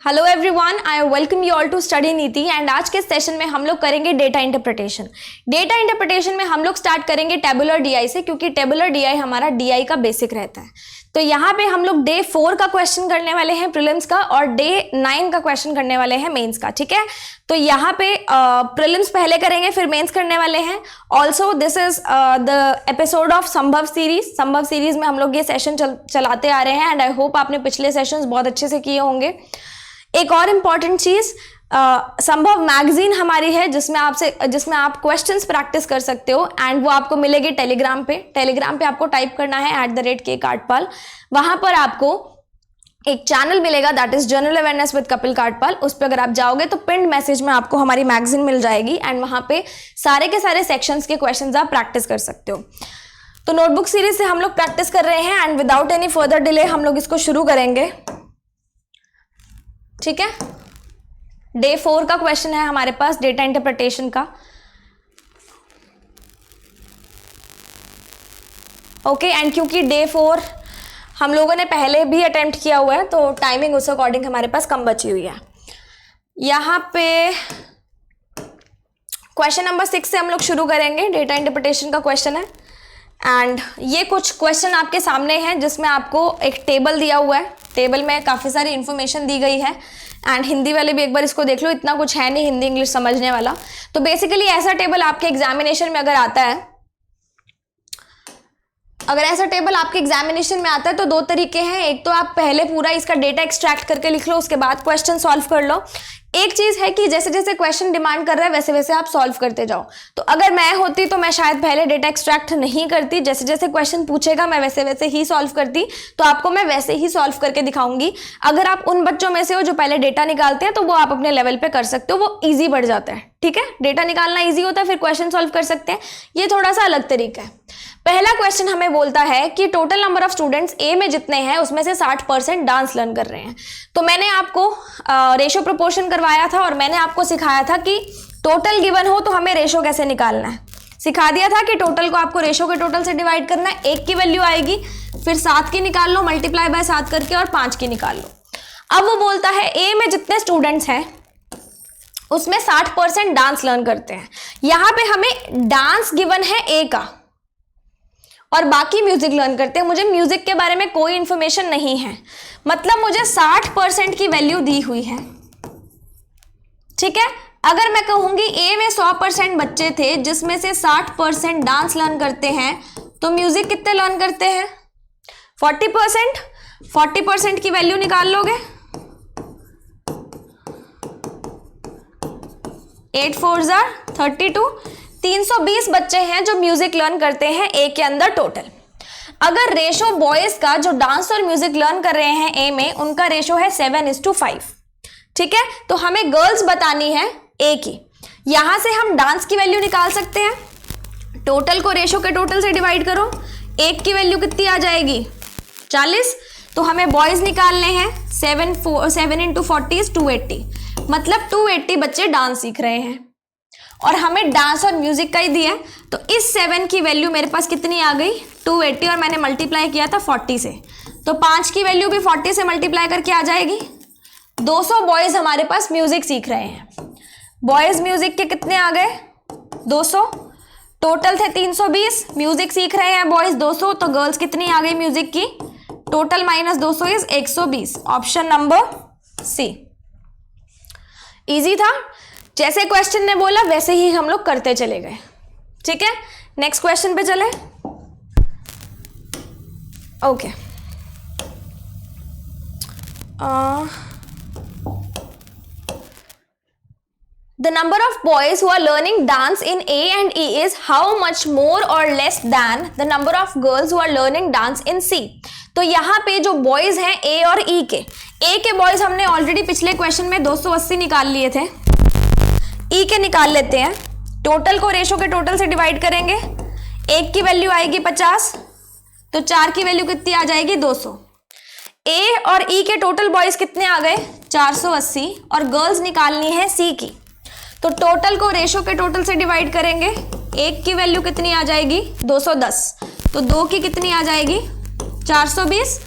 Hello everyone, I welcome you all to study Niti. And आज के session में हम लोग करेंगे डेटा इंटरप्रिटेशन। डेटा इंटरप्रिटेशन में हम लोग स्टार्ट करेंगे टेबुलर डीआई से, क्योंकि टेबुलर डीआई हमारा डीआई का बेसिक रहता है। तो यहाँ पे हम लोग डे 4 का क्वेश्चन करने वाले हैं प्रीलिम्स का, और डे 9 का क्वेश्चन करने वाले हैं मेंस का। ठीक है, तो यहाँ पे प्रीलिम्स पहले करेंगे, फिर मेंस करने वाले हैं। Also this is the episode of संभव सीरीज। संभव सीरीज में हम लोग ये सेशन चलाते आ रहे हैं, एंड आई होप आपने पिछले सेशंस बहुत अच्छे से किए होंगे। एक और इम्पॉर्टेंट चीज, संभव मैगजीन हमारी है, जिसमें आप क्वेश्चंस प्रैक्टिस कर सकते हो, एंड वो आपको मिलेगी टेलीग्राम पे आपको टाइप करना है @KKatpal। वहां पर आपको एक चैनल मिलेगा, that is general awareness with Kapil Katpal. उस पर अगर आप जाओगे तो पिंड मैसेज में आपको हमारी मैगजीन मिल जाएगी, एंड वहां पे सारे के सारे सेक्शंस के क्वेश्चंस आप प्रैक्टिस कर सकते हो। तो नोटबुक सीरीज से हम लोग प्रैक्टिस कर रहे हैं, and without any further delay हम लोग इसको शुरू करेंगे। ठीक है, डे 4 का क्वेश्चन है हमारे पास डेटा इंटरप्रिटेशन का। ओके, एंड क्योंकि डे 4 हम लोगों ने पहले भी अटेम्प्ट किया हुआ है, तो टाइमिंग उस अकॉर्डिंग हमारे पास कम बची हुई है। यहाँ पे क्वेश्चन नंबर 6 से हम लोग शुरू करेंगे। डेटा इंटरप्रिटेशन का क्वेश्चन है, एंड ये कुछ क्वेश्चन आपके सामने हैं, जिसमें आपको एक टेबल दिया हुआ है। टेबल में काफ़ी सारी इन्फॉर्मेशन दी गई है, एंड हिंदी वाले भी एक बार इसको देख लो, इतना कुछ है नहीं हिंदी इंग्लिश समझने वाला। तो बेसिकली ऐसा टेबल आपके एग्जामिनेशन में अगर आता है, तो 2 तरीके हैं। एक तो आप पहले पूरा इसका डेटा एक्सट्रैक्ट करके लिख लो, उसके बाद क्वेश्चन सॉल्व कर लो। एक चीज है कि जैसे जैसे क्वेश्चन डिमांड कर रहा है वैसे वैसे आप सॉल्व करते जाओ। तो अगर मैं होती तो मैं शायद पहले डेटा एक्सट्रैक्ट नहीं करती, जैसे जैसे क्वेश्चन पूछेगा मैं वैसे वैसे ही सॉल्व करती। तो आपको मैं वैसे ही सॉल्व करके दिखाऊंगी। अगर आप उन बच्चों में से हो जो पहले डेटा निकालते हैं, तो वो आप अपने लेवल पे कर सकते हो, वो ईजी बढ़ जाता है। ठीक है, डेटा निकालना ईजी होता है, फिर क्वेश्चन सॉल्व कर सकते हैं। ये थोड़ा सा अलग तरीका है। पहला क्वेश्चन हमें बोलता है कि टोटल नंबर ऑफ स्टूडेंट्स ए में जितने हैं उसमें से 60% डांस लर्न कर रहे हैं। तो मैंने आपको रेशो प्रोपोर्शन करवाया था, और मैंने आपको सिखाया था कि टोटल गिवन हो तो हमें रेशो कैसे निकालना है। सिखा दिया था कि टोटल को आपको रेशो के टोटल से डिवाइड करना है। 1 की वैल्यू आएगी, फिर 7 की निकाल लो, मल्टीप्लाई बाय 7 करके, और 5 की निकाल लो। अब वो बोलता है ए में जितने स्टूडेंट्स हैं उसमें 60% डांस लर्न करते हैं। यहां पे हमें डांस गिवन है ए का, और बाकी म्यूजिक लर्न करते हैं। मुझे म्यूजिक के बारे में कोई इंफॉर्मेशन नहीं है, मतलब मुझे 60% की वैल्यू दी हुई है। ठीक है, अगर मैं कहूंगी ए में 100% बच्चे थे जिसमें से 60% डांस लर्न करते हैं, तो म्यूजिक कितने लर्न करते हैं? 40%। 40% की वैल्यू निकाल लोगे, 8 4 32। 320 बच्चे हैं जो म्यूजिक लर्न करते हैं ए के अंदर टोटल। अगर रेशो बॉयज का जो डांस और म्यूजिक लर्न कर रहे हैं ए में, उनका रेशो है 7:5। ठीक है, तो हमें गर्ल्स बतानी है ए की। यहां से हम डांस की वैल्यू निकाल सकते हैं। टोटल को रेशो के टोटल से डिवाइड करो, 1 की वैल्यू कितनी आ जाएगी? 40। तो हमें बॉयज निकालने हैं, 7 × 40 = 280, मतलब 280 बच्चे डांस सीख रहे हैं, और हमें डांस और म्यूजिक का ही दिया। तो इस 7 की वैल्यू मेरे पास कितनी आ गई? 280, और मैंने मल्टीप्लाई किया था 40 से, तो 5 की वैल्यू भी 40 से मल्टीप्लाई करके आ जाएगी। 200 बॉयज हमारे पास म्यूजिक सीख रहे हैं। बॉयज म्यूजिक के कितने आ गए? 200। टोटल थे 320, म्यूजिक सीख रहे हैं बॉयज 200, तो गर्ल्स कितनी आ गई म्यूजिक की? Total minus 200 is 120। Option number C. Easy था, जैसे क्वेश्चन ने बोला वैसे ही हम लोग करते चले गए। ठीक है, नेक्स्ट क्वेश्चन पे चले। Okay, the number of boys who are learning dance in A and E is how much more or less than the number of girls who are learning dance in C? तो यहाँ पे जो boys हैं ए और ई के, ए के boys हमने already पिछले क्वेश्चन में 280 निकाल लिए थे, ई के निकाल लेते हैं। टोटल को रेशो के टोटल से डिवाइड करेंगे, 1 की वैल्यू आएगी 50, तो 4 की वैल्यू कितनी आ जाएगी? 200। ए और ई के टोटल बॉयज कितने आ गए? 480, और गर्ल्स निकालनी है सी की। तो टोटल को रेशो के टोटल से डिवाइड करेंगे, 1 की वैल्यू कितनी आ जाएगी? 210, तो 2 की कितनी आ जाएगी? 420,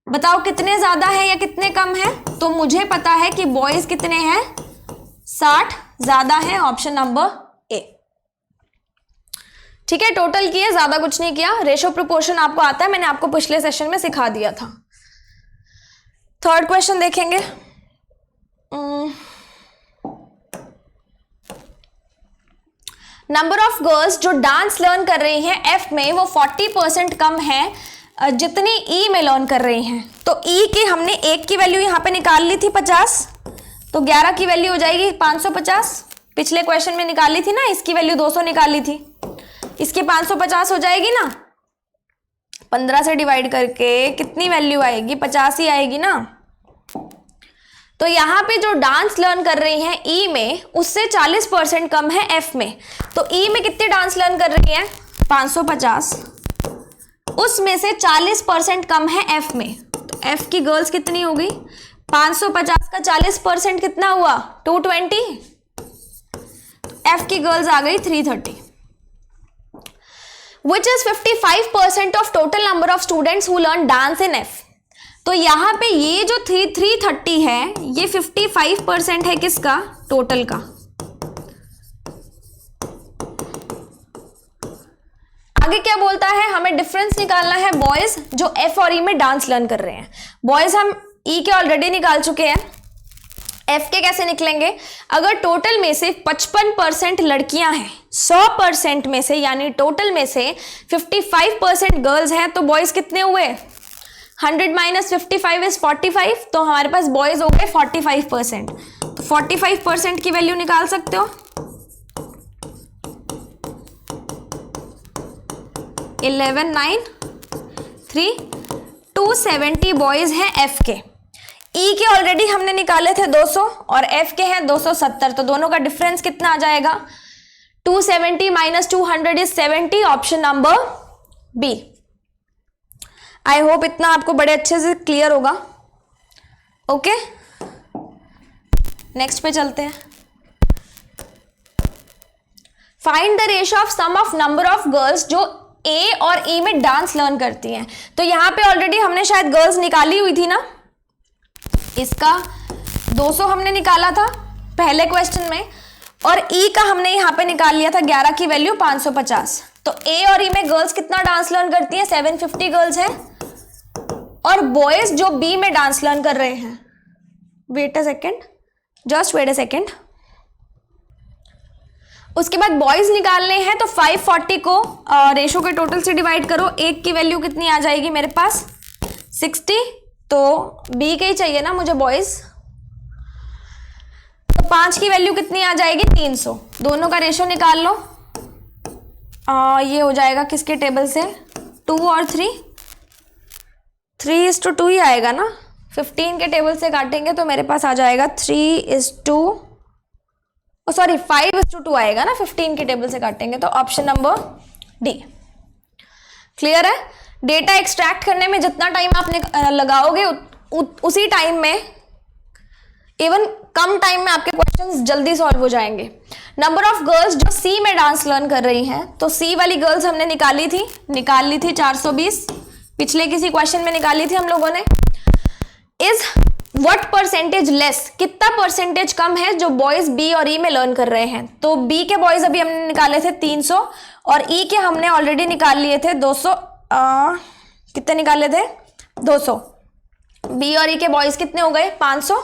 बताओ कितने ज्यादा है या कितने कम है? तो मुझे पता है कि बॉयज कितने हैं, 60 ज्यादा है, ऑप्शन नंबर ए। ठीक है, टोटल किए, ज्यादा कुछ नहीं किया। रेशो प्रोपोर्शन आपको आता है, मैंने आपको पिछले सेशन में सिखा दिया था। थर्ड क्वेश्चन देखेंगे। नंबर ऑफ गर्ल्स जो डांस लर्न कर रही हैं एफ में वो 40% कम है जितनी ई में लर्न कर रही हैं। तो ई की हमने एक की वैल्यू यहां पे निकाल ली थी 50, तो 11 की वैल्यू हो जाएगी 550। पिछले क्वेश्चन में निकाली थी ना, इसकी वैल्यू 200 निकाली थी, इसकी 550 हो जाएगी ना। 15 से डिवाइड करके कितनी वैल्यू आएगी, 50 ही आएगी ना। तो यहाँ पे जो डांस लर्न कर रही हैं ई में उससे 40% कम है एफ में। तो ई में कितने डांस लर्न कर रही है, 550, उसमें से 40% कम है एफ में। तो एफ की गर्ल्स कितनी होगी, 550 का 40% कितना हुआ, 220। एफ की गर्ल्स आ गई 330, which is 55% of total number of students who learn dance in F। तो यहां पे ये जो 330 है ये 55% है किसका, टोटल का। आगे क्या बोलता है, हमें डिफरेंस निकालना है बॉयज जो एफ और ई में डांस लर्न कर रहे हैं। बॉयज हम ई के ऑलरेडी निकाल चुके हैं, एफ के कैसे निकलेंगे? अगर टोटल में से 55% लड़कियां हैं 100% में से, यानी टोटल में से 55% गर्ल्स हैं, तो बॉयज कितने हुए, 100 - 55 इज 45। तो हमारे पास बॉयज हो गए 45%। तो 45% की वैल्यू निकाल सकते हो, 11 9 3 270 बॉयज हैं एफ के। ई के ऑलरेडी हमने निकाले थे 200 और एफ के हैं 270, तो दोनों का डिफरेंस कितना आ जाएगा, 270 - 200 is 70, option number B. I hope इतना आपको बड़े अच्छे से क्लियर होगा। ओके, नेक्स्ट पे चलते हैं। Find the ratio of sum of number of girls जो ए और ई में डांस लर्न करती हैं। तो यहां पे ऑलरेडी हमने शायद गर्ल्स निकाली हुई थी ना, इसका 200 हमने निकाला था पहले क्वेश्चन में, और ई का हमने यहां पे निकाल लिया था 11 की वैल्यू 550। तो ए और ई में गर्ल्स कितना डांस लर्न करती हैं, 750 गर्ल्स हैं, और बॉयज जो बी में डांस लर्न कर रहे हैं, wait a second, just wait a second, उसके बाद बॉयज निकालने हैं। तो 540 को रेशो के टोटल से डिवाइड करो, एक की वैल्यू कितनी आ जाएगी मेरे पास, 60। तो बी के ही चाहिए ना मुझे बॉयज, तो 5 की वैल्यू कितनी आ जाएगी, 300। दोनों का रेशो निकाल लो, ये हो जाएगा किसके टेबल से, 2 और 3:2 ही आएगा ना। 15 के टेबल से काटेंगे तो मेरे पास आ जाएगा 5:2 आएगा ना, 15 के टेबल से काटेंगे तो ऑप्शन नंबर डी। क्लियर है? डेटा एक्सट्रैक्ट करने में जितना टाइम आप लगाओगे उसी टाइम में, इवन कम टाइम में आपके क्वेश्चंस जल्दी सॉल्व हो जाएंगे। नंबर ऑफ गर्ल्स जो सी में डांस लर्न कर रही हैं, तो सी वाली गर्ल्स हमने निकाल ली थी 420, पिछले किसी क्वेश्चन में निकाली थी हम लोगों ने। इज व्हाट परसेंटेज लेस, कितना परसेंटेज कम है जो बॉयज बी और ई में लर्न कर रहे हैं। तो बी के बॉयज अभी हमने निकाले थे 300 और ई के हमने ऑलरेडी निकाल लिए थे 200। कितने निकाले थे, 200। बी और ई के बॉयज कितने हो गए, 500।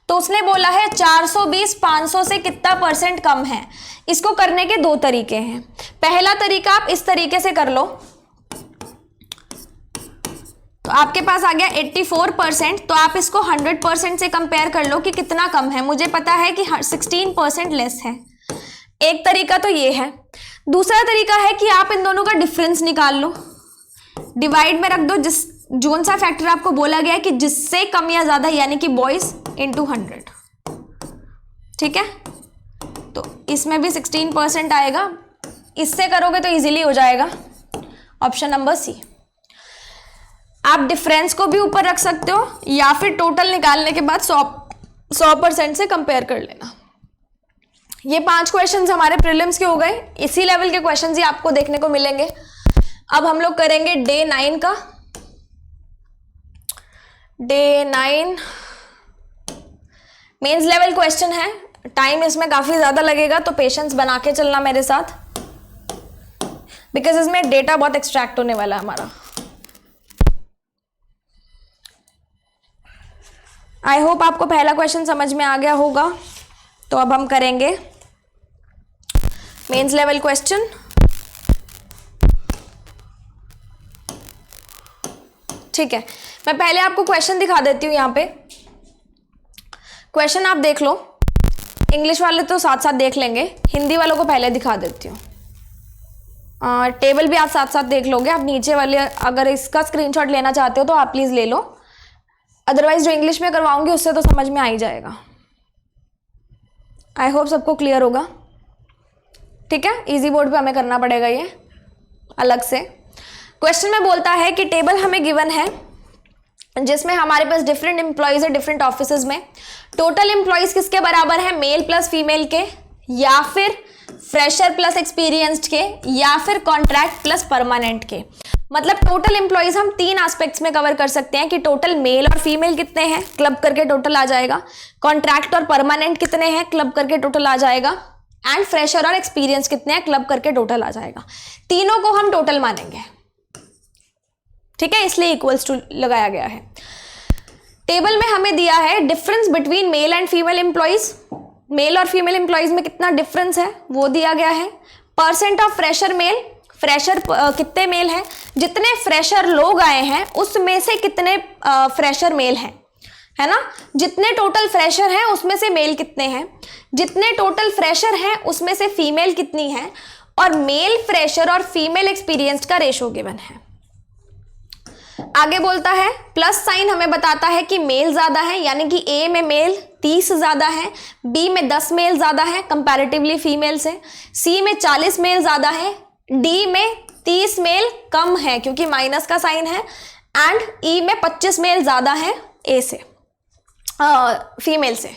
तो उसने बोला है 420 500 से कितना परसेंट कम है। इसको करने के दो तरीके हैं। पहला तरीका आप इस तरीके से कर लो, तो आपके पास आ गया 84%। तो आप इसको 100% से कंपेयर कर लो कि कितना कम है। मुझे पता है कि 16% लेस है। एक तरीका तो ये है। दूसरा तरीका है कि आप इन दोनों का डिफरेंस निकाल लो, डिवाइड में रख दो जोन सा फैक्टर आपको बोला गया है कि जिससे कम या ज्यादा, यानी कि बॉयज इंटू 100। ठीक है, तो इसमें भी 16% आएगा। इससे करोगे तो इजीली हो जाएगा, ऑप्शन नंबर सी। आप डिफरेंस को भी ऊपर रख सकते हो या फिर टोटल निकालने के बाद 100% से कंपेयर कर लेना। ये 5 क्वेश्चंस हमारे प्रीलिम्स के हो गए। इसी लेवल के क्वेश्चंस ही आपको देखने को मिलेंगे। अब हम लोग करेंगे डे 9 का। डे 9 मेंस लेवल क्वेश्चन है। टाइम इसमें काफी ज्यादा लगेगा, तो पेशेंस बना के चलना मेरे साथ, बिकॉज इसमें डेटा बहुत एक्सट्रैक्ट होने वाला है हमारा। आई होप आपको पहला क्वेश्चन समझ में आ गया होगा। तो अब हम करेंगे मेंस लेवल क्वेश्चन। ठीक है, मैं पहले आपको क्वेश्चन दिखा देती हूं। यहां पे क्वेश्चन आप देख लो, इंग्लिश वाले तो साथ साथ देख लेंगे, हिंदी वालों को पहले दिखा देती हूँ। टेबल भी आप साथ साथ देख लोगे। आप नीचे वाले अगर इसका स्क्रीनशॉट लेना चाहते हो तो आप प्लीज ले लो, अदरवाइज जो इंग्लिश में करवाऊंगी उससे तो समझ में आ ही जाएगा। आई होप सबको क्लियर होगा। ठीक है, इजी बोर्ड पे हमें करना पड़ेगा ये अलग से। क्वेश्चन में बोलता है कि टेबल हमें गिवन है जिसमें हमारे पास डिफरेंट एम्प्लॉयज है डिफरेंट ऑफिसेज में। टोटल एम्प्लॉयज किसके बराबर है, मेल प्लस फीमेल के, या फिर फ्रेशर प्लस एक्सपीरियंस्ड के, या फिर कॉन्ट्रैक्ट प्लस परमानेंट के। मतलब टोटल एम्प्लॉयज हम 3 एस्पेक्ट्स में कवर कर सकते हैं कि टोटल मेल और फीमेल कितने हैं, क्लब करके टोटल आ जाएगा। कॉन्ट्रैक्ट और परमानेंट कितने हैं, क्लब करके टोटल आ जाएगा। एंड फ्रेशर और एक्सपीरियंस कितने हैं, क्लब करके टोटल आ जाएगा। तीनों को हम टोटल मानेंगे। ठीक है, इसलिए इक्वल्स टू लगाया गया है। टेबल में हमें दिया है difference between male and female employees. Male और फीमेल एम्प्लॉयज में कितना डिफरेंस है वो दिया गया है। Percent of fresher male, fresher कितने मेल हैं, जितने फ्रेशर लोग आए हैं उसमें से कितने फ्रेशर मेल हैं, है ना। जितने टोटल फ्रेशर हैं उसमें से मेल कितने हैं, जितने टोटल फ्रेशर हैं उसमें से फीमेल कितनी है, और मेल फ्रेशर और फीमेल एक्सपीरियंस्ड का रेशो गिवन है। आगे बोलता है प्लस साइन हमें बताता है कि मेल ज्यादा है, यानी कि ए में मेल 30 ज्यादा है, बी में 10 मेल ज्यादा है कंपैरेटिवली फीमेल से, सी में 40 मेल ज्यादा है, डी में 30 मेल कम है क्योंकि माइनस का साइन है, एंड ई में 25 मेल ज्यादा है ए से, फीमेल से।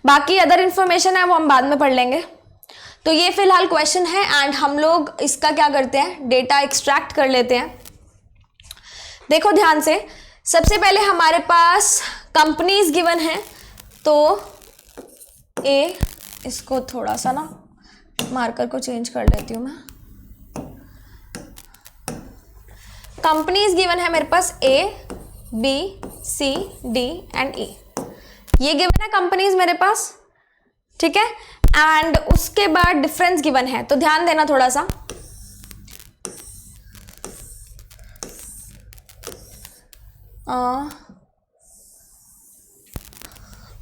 बाकी अदर इंफॉर्मेशन है वो हम बाद में पढ़ लेंगे। तो ये फिलहाल क्वेश्चन है एंड हम लोग इसका क्या करते हैं, डेटा एक्सट्रैक्ट कर लेते हैं। देखो ध्यान से, सबसे पहले हमारे पास कंपनीज गिवन है, तो ए, इसको थोड़ा सा ना मार्कर को चेंज कर लेती हूं मैं। कंपनीज गिवन है मेरे पास ए, बी, सी, डी एंड ई। ये गिवन है कंपनीज मेरे पास, ठीक है। एंड उसके बाद डिफरेंस गिवन है, तो ध्यान देना थोड़ा सा।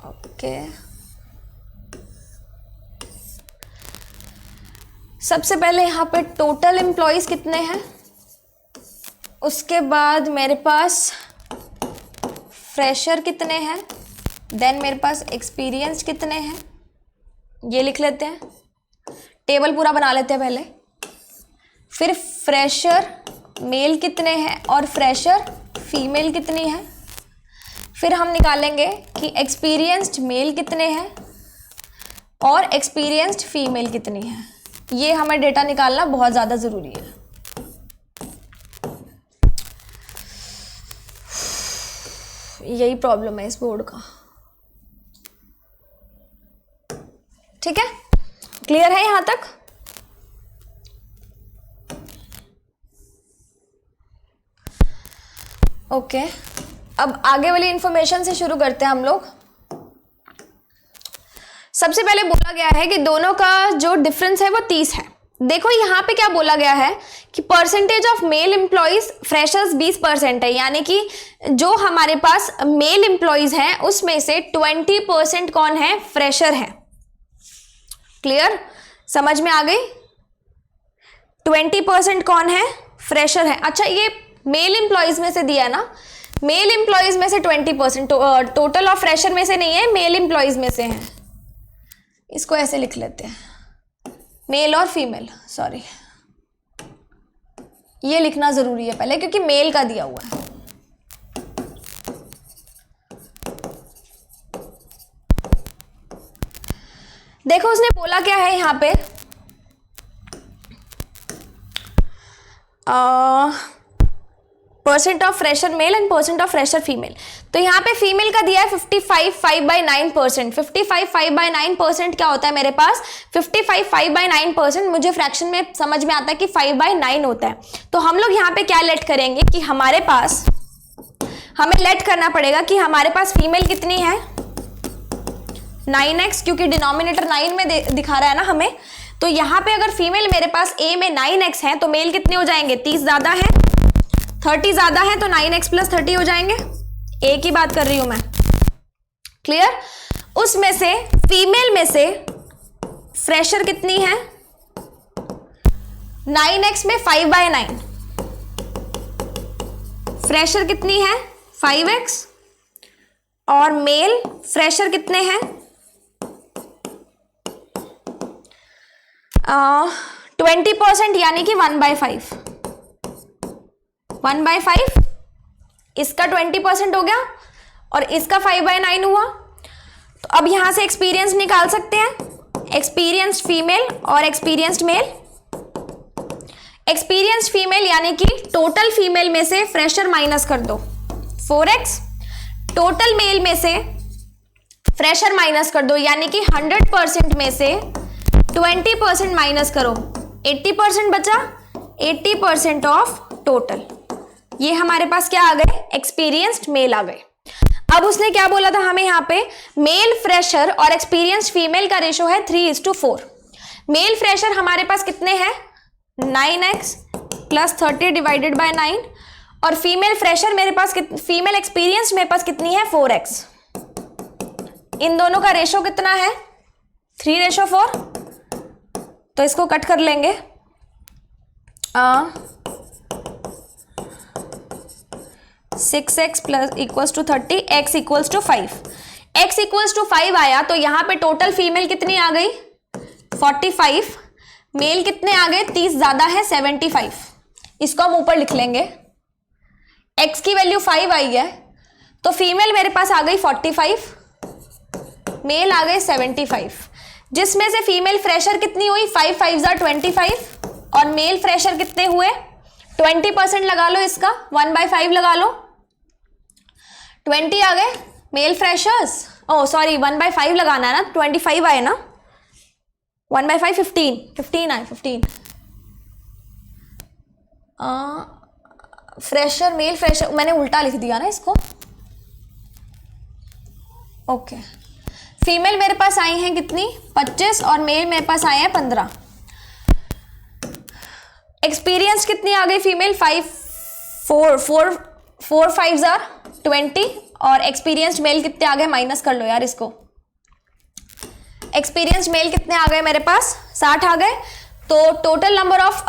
ओके, सबसे पहले यहाँ पे टोटल एम्प्लॉयज कितने हैं, उसके बाद मेरे पास फ्रेशर कितने हैं, देन मेरे पास एक्सपीरियंस कितने हैं, ये लिख लेते हैं, टेबल पूरा बना लेते हैं पहले। फिर फ्रेशर मेल कितने हैं और फ्रेशर फीमेल कितनी है। फिर हम निकालेंगे कि एक्सपीरियंस्ड मेल कितने हैं और एक्सपीरियंस्ड फीमेल कितनी है। ये हमें डेटा निकालना बहुत ज़्यादा ज़रूरी है। यही प्रॉब्लम है इस बोर्ड का। ठीक है, क्लियर है यहां तक। ओके, अब आगे वाली इंफॉर्मेशन से शुरू करते हैं हम लोग। सबसे पहले बोला गया है कि दोनों का जो डिफरेंस है वो 30 है। देखो यहाँ पे क्या बोला गया है कि percentage of male employees freshers 20% है, यानी कि जो हमारे पास मेल एम्प्लॉयज हैं उसमें से 20% कौन है, फ्रेशर है। क्लियर, समझ में आ गई। 20% कौन है, फ्रेशर है। अच्छा, ये मेल एम्प्लॉयज में से दिया ना, मेल एम्प्लॉयज में से 20%, टोटल ऑफ फ्रेशर में से नहीं है, मेल एम्प्लॉयज में से है। इसको ऐसे लिख लेते हैं, मेल और फीमेल, सॉरी, ये लिखना जरूरी है पहले क्योंकि मेल का दिया हुआ है। देखो उसने बोला क्या है यहां पे, percent of fresher male and percent of fresher female. तो यहाँ पे फीमेल का दिया है 55 5/9%। 55 5/9% क्या होता है मेरे पास? 55 5/9% मुझे फ्रैक्शन में समझ में आता है कि 5/9 होता है। तो हम लोग यहाँ पे क्या लेट करेंगे कि हमारे पास, हमें लेट करना पड़ेगा कि हमारे पास फीमेल कितनी है 9x, क्योंकि डिनोमिनेटर 9 में दिखा रहा है ना हमें। तो यहाँ पे अगर फीमेल मेरे पास A में 9x है तो मेल कितने हो जाएंगे? 30 ज्यादा है, 30 ज्यादा है, तो 9x + 30 हो जाएंगे। A की बात कर रही हूं मैं, क्लियर? उसमें से फीमेल में से फ्रेशर कितनी है 9x में 5/9, फ्रेशर कितनी है 5x, और मेल फ्रेशर कितने हैं 20%, यानी कि 1/5। 1/5 इसका 20% हो गया और इसका 5/9 हुआ। तो अब यहां से एक्सपीरियंस निकाल सकते हैं, एक्सपीरियंस्ड फीमेल और एक्सपीरियंस्ड मेल। एक्सपीरियंस्ड फीमेल यानी कि टोटल फीमेल में से फ्रेशर माइनस कर दो 4x, टोटल मेल में से फ्रेशर माइनस कर दो, यानी कि 100% में से 20% माइनस करो, 80% बचा, 80% ऑफ टोटल। ये हमारे पास क्या आ गए? एक्सपीरियंस्ड मेल आ गए। अब उसने क्या बोला था हमें यहाँ पे? मेल फ्रेशर और एक्सपीरियंस्ड फीमेल का रेशो है 3:4। मेल फ्रेशर हमारे पास कितने हैं 9x + 30 / 9, और फीमेल फ्रेशर मेरे पास फीमेल एक्सपीरियंस्ड मेरे पास कितनी है 4x। इन दोनों का रेशो कितना है 3:4। तो इसको कट कर लेंगे। 6x = 30, x = 5। x = 5 आया तो यहाँ पे टोटल फीमेल कितनी आ गई 45, मेल कितने आ गए 30 ज्यादा है 75। इसको हम ऊपर लिख लेंगे। x की वैल्यू 5 आई है तो फीमेल मेरे पास आ गई 45, मेल आ गए 75, जिसमें से फीमेल फ्रेशर कितनी हुई 5 5 = 25, और मेल फ्रेशर कितने हुए 20% लगा लो, इसका 1/5 लगा लो, 20 आ गए मेल फ्रेशर्स। ओ सॉरी 1/5 लगाना है ना, 25 आए ना, 1/5 15 आए, 15 फ्रेशर मेल फ्रेशर मैंने उल्टा लिख दिया ना इसको। ओके, फीमेल मेरे पास आई हैं कितनी 25, और मेल मेरे पास आए हैं 15। एक्सपीरियंस कितनी आ गई फीमेल 4 5 = 20, और एक्सपीरियंस्ड मेल कितने आ गए, माइनस कर लो यार इसको। एक्सपीरियंस्ड मेल कितने आ गए मेरे पास 60 आ गए। तो टोटल नंबर ऑफ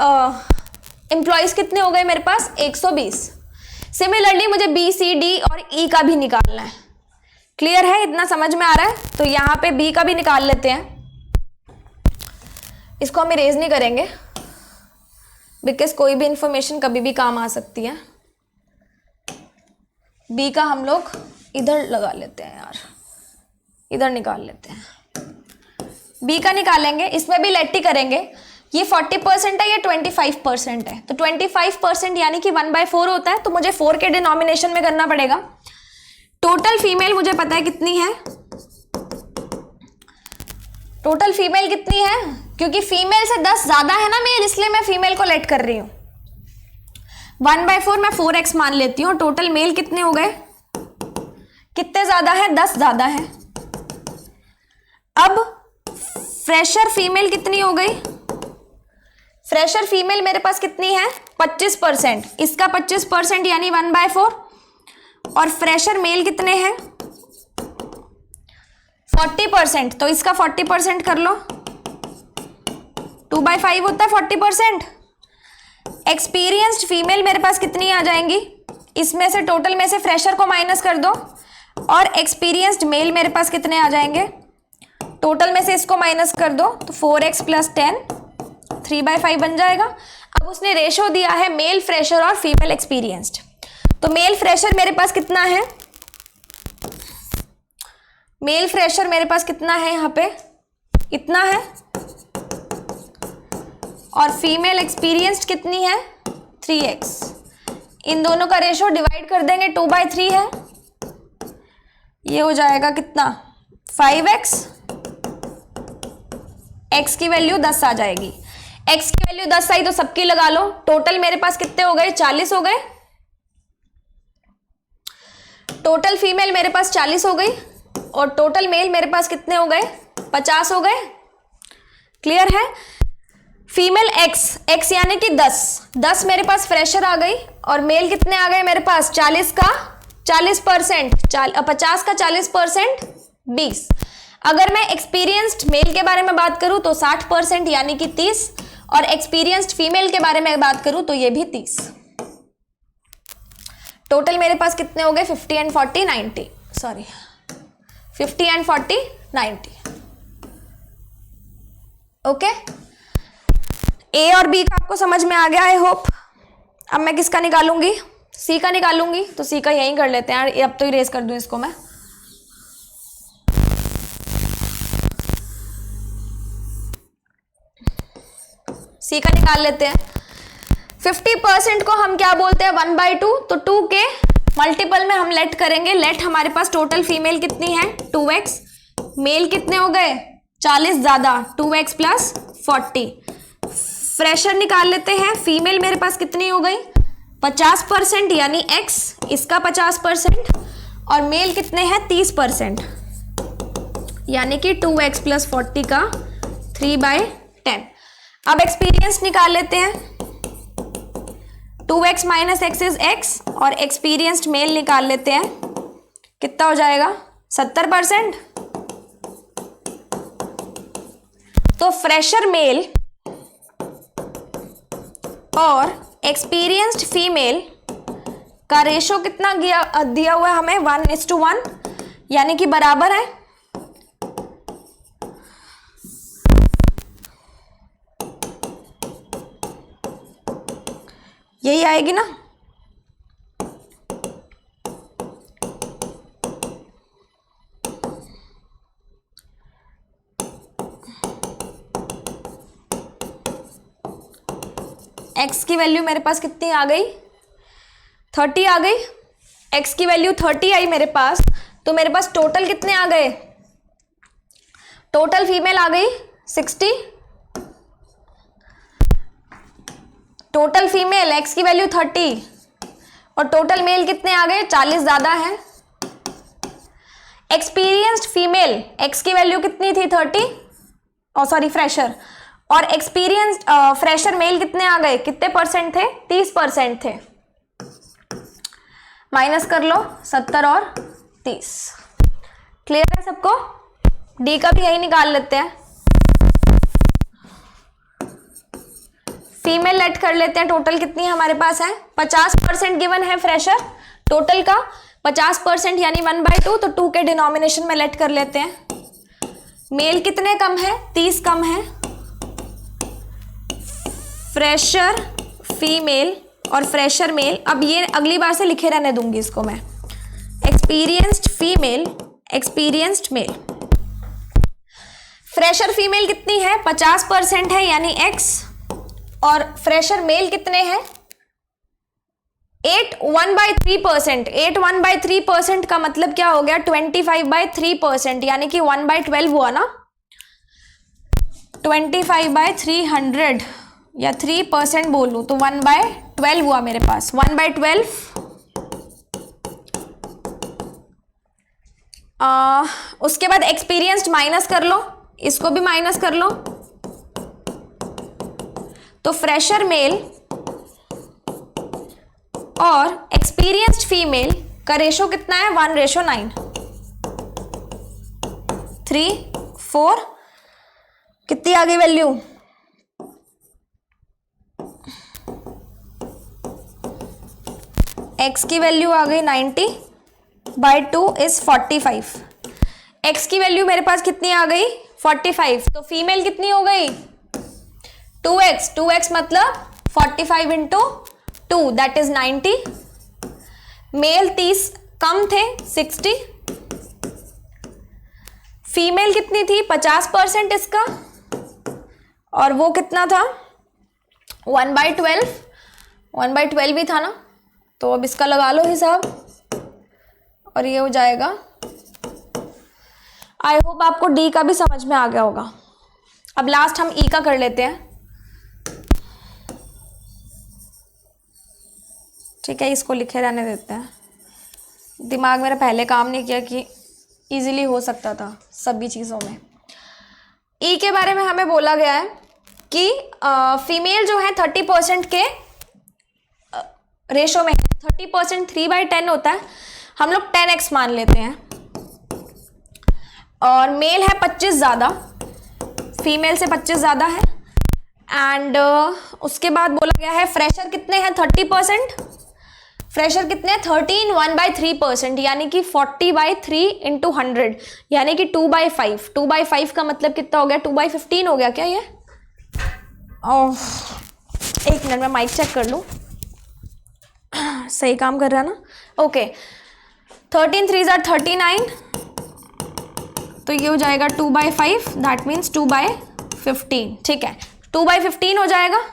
एम्प्लॉयज कितने हो गए मेरे पास 120। सिमिलरली मुझे बी सी डी और ई का भी निकालना है। क्लियर है, इतना समझ में आ रहा है? तो यहाँ पे बी का भी निकाल लेते हैं। इसको हम इरेज नहीं करेंगे बिकॉज कोई भी इंफॉर्मेशन कभी भी काम आ सकती है। बी का हम लोग इधर लगा लेते हैं यार, इधर निकाल लेते हैं। बी का निकालेंगे, इसमें भी लेट ही करेंगे। ये 40% है, ये 25% है, तो 25% यानी कि 1/4 होता है, तो मुझे 4 के डिनोमिनेशन में करना पड़ेगा। टोटल फीमेल मुझे पता है कितनी है, टोटल फीमेल कितनी है, क्योंकि फीमेल से 10 ज्यादा है ना मेल, इसलिए मैं फीमेल को लेट कर रही हूं। 1/4 मैं 4x मान लेती हूँ। टोटल मेल कितने हो गए, कितने ज्यादा है 10 ज्यादा है। अब फ्रेशर फीमेल कितनी हो गई, फ्रेशर फीमेल मेरे पास कितनी है 25%, इसका 25% यानी 1/4, और फ्रेशर मेल कितने हैं 40%, तो इसका 40% कर लो, 2/5 होता है 40%। एक्सपीरियंस्ड फीमेल मेरे पास कितनी आ जाएंगी, इसमें से टोटल में से फ्रेशर को माइनस कर दो, और एक्सपीरियंस्ड मेल मेरे पास कितने आ जाएंगे, टोटल में से इसको माइनस कर दो, तो 4x + 10 3/5 बन जाएगा। अब उसने रेशो दिया है मेल फ्रेशर और फीमेल एक्सपीरियंस्ड, तो मेल फ्रेशर मेरे पास कितना है, मेल फ्रेशर मेरे पास कितना है यहाँ पे इतना है, और फीमेल एक्सपीरियंस्ड कितनी है 3x। इन दोनों का रेशो डिवाइड कर देंगे, 2/3 है, ये हो जाएगा कितना 5x, x की वैल्यू 10 आ जाएगी। x की वैल्यू 10 आई तो सबकी लगा लो, टोटल मेरे पास कितने हो गए 40 हो गए, टोटल फीमेल मेरे पास 40 हो गई और टोटल मेल मेरे पास कितने हो गए 50 हो गए। क्लियर है। फीमेल x यानी कि 10 मेरे पास फ्रेशर आ गई और मेल कितने आ गए मेरे पास 40 का 40%, 50 का 40% 20। अगर मैं एक्सपीरियंस्ड मेल के बारे में बात करूं तो 60% यानी कि 30 और एक्सपीरियंस्ड फीमेल के बारे में बात करूं तो ये भी 30। टोटल मेरे पास कितने हो गए 50 एंड 40 90, सॉरी 50 एंड 40 90। ओके, ए और बी का आपको समझ में आ गया आई होप। अब मैं किसका निकालूंगी, सी का निकालूंगी, तो सी का यहीं कर लेते हैं, अब तो इरेज कर दूं इसको मैं। सी का निकाल लेते हैं। 50% को हम क्या बोलते हैं 1/2, तो 2 के मल्टीपल में हम लेट करेंगे। लेट हमारे पास टोटल फीमेल कितनी है 2x, मेल कितने हो गए 40 ज्यादा 2x प्लस 40। फ्रेशर निकाल लेते हैं। फीमेल मेरे पास कितनी हो गई 50% यानी x, इसका 50% और मेल कितने हैं 30% यानी कि 2x प्लस 40 का 3/10। अब एक्सपीरियंस निकाल लेते हैं। 2x minus x is x और एक्सपीरियंस्ड मेल निकाल लेते हैं, कितना हो जाएगा 70%। तो फ्रेशर मेल और एक्सपीरियंस्ड फीमेल का रेशो कितना दिया हुआ है हमें 1:1 यानी कि बराबर है। यही आएगी ना। x की वैल्यू मेरे पास कितनी आ गई 30 आ गई। x की वैल्यू 30 आई मेरे पास, तो मेरे पास टोटल कितने आ गए, टोटल फीमेल आ गई 60, टोटल फीमेल x की वैल्यू 30 और टोटल मेल कितने आ गए 40 ज्यादा है। एक्सपीरियंस्ड फीमेल x की वैल्यू कितनी थी 30, और सॉरी फ्रेशर, और एक्सपीरियंस्ड फ्रेशर मेल कितने आ गए, कितने परसेंट थे 30% थे। माइनस कर लो 70 और 30। क्लियर है सबको। डी का भी यही निकाल लेते हैं। फीमेल लेट कर लेते हैं, टोटल कितनी हमारे पास है 50% गिवन है फ्रेशर, टोटल का 50% यानी 1/2, तो 2 के डिनोमिनेशन में लेट कर लेते हैं। मेल कितने कम है 30 कम है। फ्रेशर फीमेल और फ्रेशर मेल, अब ये अगली बार से लिखे रहने दूंगी इसको मैं। Experienced female, experienced male. Fresher female कितनी है 50% है यानी x, और फ्रेशर मेल कितने हैं 8 1/3%। 8 1/3% का मतलब क्या हो गया 25/3% यानी कि 1/12 हुआ ना। 25/300 या 3% बोलूं तो 1/12 हुआ मेरे पास। 1/12 उसके बाद एक्सपीरियंस्ड माइनस कर लो, इसको भी माइनस कर लो, तो फ्रेशर मेल और एक्सपीरियंस्ड फीमेल का रेशो कितना है 1:9। 3 4 कितनी आ गई वैल्यू, x की वैल्यू आ गई 90/2 इज 45। x की वैल्यू मेरे पास कितनी आ गई 45, तो फीमेल कितनी हो गई 2x मतलब 45 इंटू 2 दैट इज 90। मेल 30 कम थे 60, फीमेल कितनी थी 50% इसका, और वो कितना था 1/12 ही था ना, तो अब इसका लगा लो हिसाब और ये हो जाएगा। आई होप आपको डी का भी समझ में आ गया होगा। अब लास्ट हम ई का कर लेते हैं। ठीक है, इसको लिखे रहने देते हैं। दिमाग मेरा पहले काम नहीं किया कि इजीली हो सकता था सभी चीज़ों में। ई के बारे में हमें बोला गया है कि फीमेल जो है 30% के रेशो में है। 30% 3/10 होता है, हम लोग 10x मान लेते हैं। और मेल है 25 ज़्यादा, फीमेल से 25 ज़्यादा है। एंड उसके बाद बोला गया है फ्रेशर कितने हैं 30%। फ्रेशर कितने हैं 13 1/3%, यानी कि 40/3 इंटू 100, यानी कि 2/5। 2/5 का मतलब कितना हो गया, 2/15 हो गया क्या ये? एक मिनट में माइक चेक कर लूँ, सही काम कर रहा है ना? ओके, 13 3 ज़ा 39, तो ये हो जाएगा 2/5, दैट मीन्स 2/15। ठीक है, 2/15 हो जाएगा।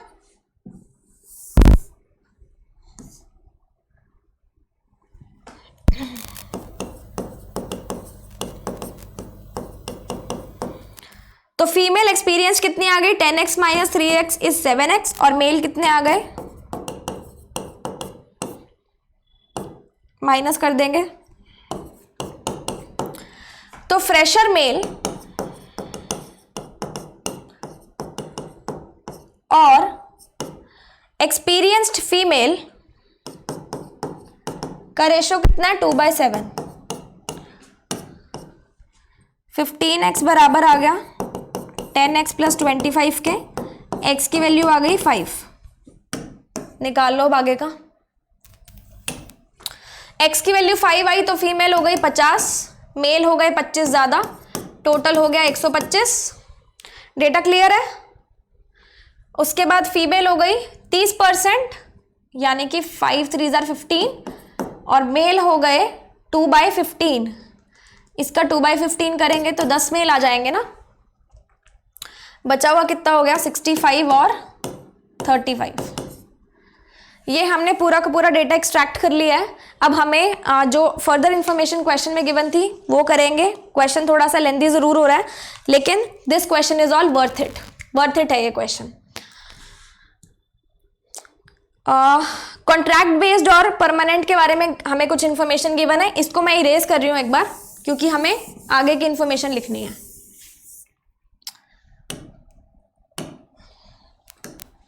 तो फीमेल एक्सपीरियंस कितनी आ गई, 10x minus 3x is 7x, और मेल कितने आ गए, माइनस कर देंगे। तो फ्रेशर मेल और एक्सपीरियंस्ड फीमेल का रेशो कितना है, 2/7। 15x बराबर आ गया 10x प्लस 25 के, x की वैल्यू आ गई 5। निकाल लो अब आगे का। x की वैल्यू 5 आई तो फीमेल हो गई 50, मेल हो गए 25 ज़्यादा, टोटल हो गया 125। डेटा क्लियर है? उसके बाद फीमेल हो गई 30%, यानी कि 5 3 ज़ा 15, और मेल हो गए 2/15। इसका 2/15 करेंगे तो 10 मेल आ जाएंगे ना। बचा हुआ कितना हो गया, 65 और 35। ये हमने पूरा का पूरा डेटा एक्सट्रैक्ट कर लिया है। अब हमें जो फर्दर इंफॉर्मेशन क्वेश्चन में गिवन थी वो करेंगे। क्वेश्चन थोड़ा सा लेंथी जरूर हो रहा है, लेकिन this question is all worth it है ये क्वेश्चन। कॉन्ट्रैक्ट बेस्ड और परमानेंट के बारे में हमें कुछ इंफॉर्मेशन गिवन है, इसको मैं इरेज कर रही हूँ एक बार, क्योंकि हमें आगे की इंफॉर्मेशन लिखनी है।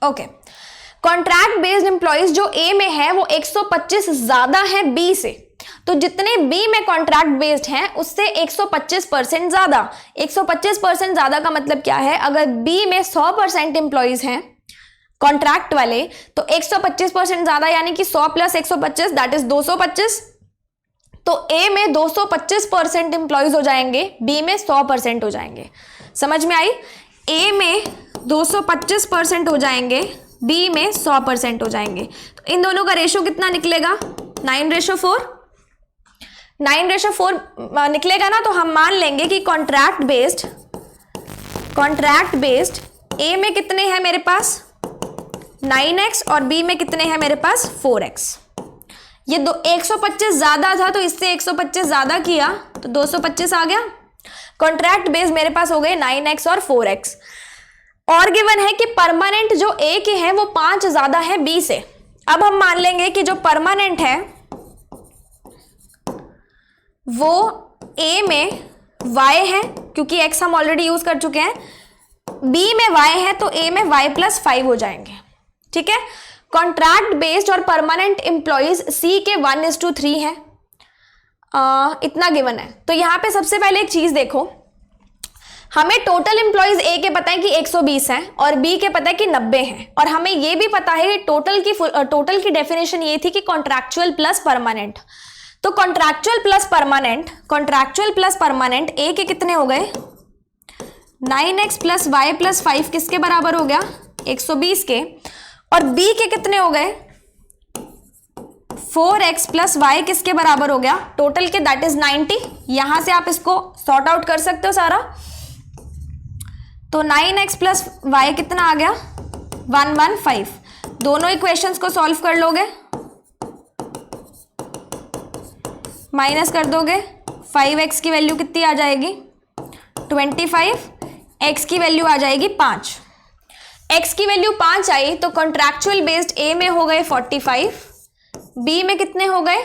ओके, कॉन्ट्रैक्ट बेस्ड एम्प्लॉइज जो ए में है वो 125 ज्यादा है बी से, तो जितने बी में कॉन्ट्रैक्ट बेस्ड हैं उससे 125% ज्यादा। 125% ज्यादा का मतलब क्या है, अगर बी में 100% एम्प्लॉइज हैं कॉन्ट्रैक्ट वाले, तो 125% ज्यादा यानी कि 100 प्लस 125 दैट इज 225। तो ए में 225% एम्प्लॉइज हो जाएंगे, बी में 100% हो जाएंगे। समझ में आई? ए में 225% हो जाएंगे, बी में 100% हो जाएंगे। तो इन दोनों का रेशो कितना निकलेगा, 9:4। 9:4 निकलेगा ना, तो हम मान लेंगे कि कॉन्ट्रैक्ट बेस्ड ए में कितने हैं मेरे पास 9x, और बी में कितने हैं मेरे पास 4x। ये 125 ज्यादा था तो इससे 125 ज्यादा किया तो 225 आ गया। कॉन्ट्रैक्ट बेस्ड मेरे पास हो गए 9x और 4x। और गिवन है कि परमानेंट जो ए के हैं वो 5 ज्यादा है बी से। अब हम मान लेंगे कि जो परमानेंट है वो ए में y है, क्योंकि x हम ऑलरेडी यूज कर चुके हैं। बी में y है तो ए में y + 5 हो जाएंगे। ठीक है, कॉन्ट्रैक्ट बेस्ड और परमानेंट एम्प्लॉइज सी के 1:3 है। इतना गिवन है। तो यहां पे सबसे पहले एक चीज देखो, हमें टोटल एम्प्लॉइज ए के पता है कि 120 हैं और बी के पता है कि 90 हैं, और हमें ये भी पता है कि टोटल की डेफिनेशन ये थी कि कॉन्ट्रैक्चुअल प्लस परमानेंट। तो कॉन्ट्रैक्चुअल प्लस परमानेंट ए के कितने हो गए 9x + y + 5 किसके बराबर हो गया 120 के, और बी के कितने हो गए 4x + y किसके बराबर हो गया टोटल के, दैट इज 90। यहां से आप इसको सॉर्ट आउट कर सकते हो सारा। तो 9x + y कितना आ गया 115। दोनों इक्वेशंस को सॉल्व कर लोगे माइनस कर दोगे 5x की वैल्यू कितनी आ जाएगी 25, x की वैल्यू आ जाएगी 5। x की वैल्यू 5 आई तो कॉन्ट्रैक्चुअल बेस्ड a में हो गए 45, b में कितने हो गए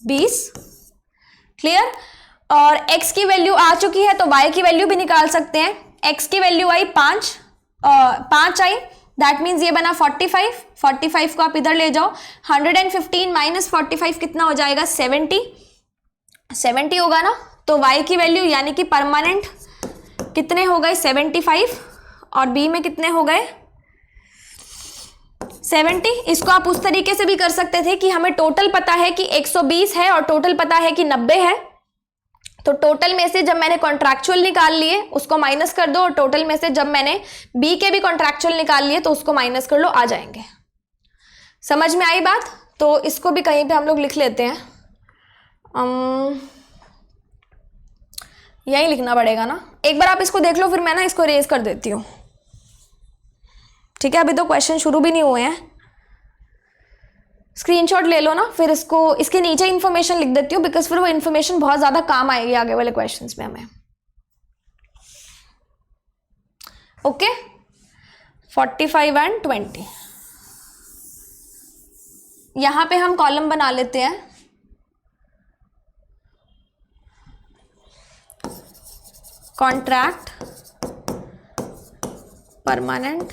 20। क्लियर। और x की वैल्यू आ चुकी है तो y की वैल्यू भी निकाल सकते हैं। x की value I 5 I, that means ये बना 45, 45 को आप इधर ले जाओ, 115 माइनस 45 कितना हो जाएगा 70 होगा ना। तो y की वैल्यू यानी कि परमानेंट कितने हो गए 75 और b में कितने हो गए 70। इसको आप उस तरीके से भी कर सकते थे कि हमें टोटल पता है कि 120 है और टोटल पता है कि 90 है, तो टोटल में से जब मैंने कॉन्ट्रैक्चुअल निकाल लिए उसको माइनस कर दो और टोटल में से जब मैंने बी के भी कॉन्ट्रैक्चुअल निकाल लिए तो उसको माइनस कर लो, आ जाएंगे। समझ में आई बात। तो इसको भी कहीं पे हम लोग लिख लेते हैं, यही लिखना पड़ेगा ना। एक बार आप इसको देख लो, फिर मैं ना इसको रेज कर देती हूँ। ठीक है, अभी तो क्वेश्चन शुरू भी नहीं हुए हैं। स्क्रीनशॉट ले लो ना, फिर इसको इसके नीचे इन्फॉर्मेशन लिख देती हूँ, बिकॉज फिर वो इन्फॉर्मेशन बहुत ज्यादा काम आएगी आगे वाले क्वेश्चंस में हमें। ओके, 45 एंड 20 यहां पे हम कॉलम बना लेते हैं। कॉन्ट्रैक्ट, परमानेंट,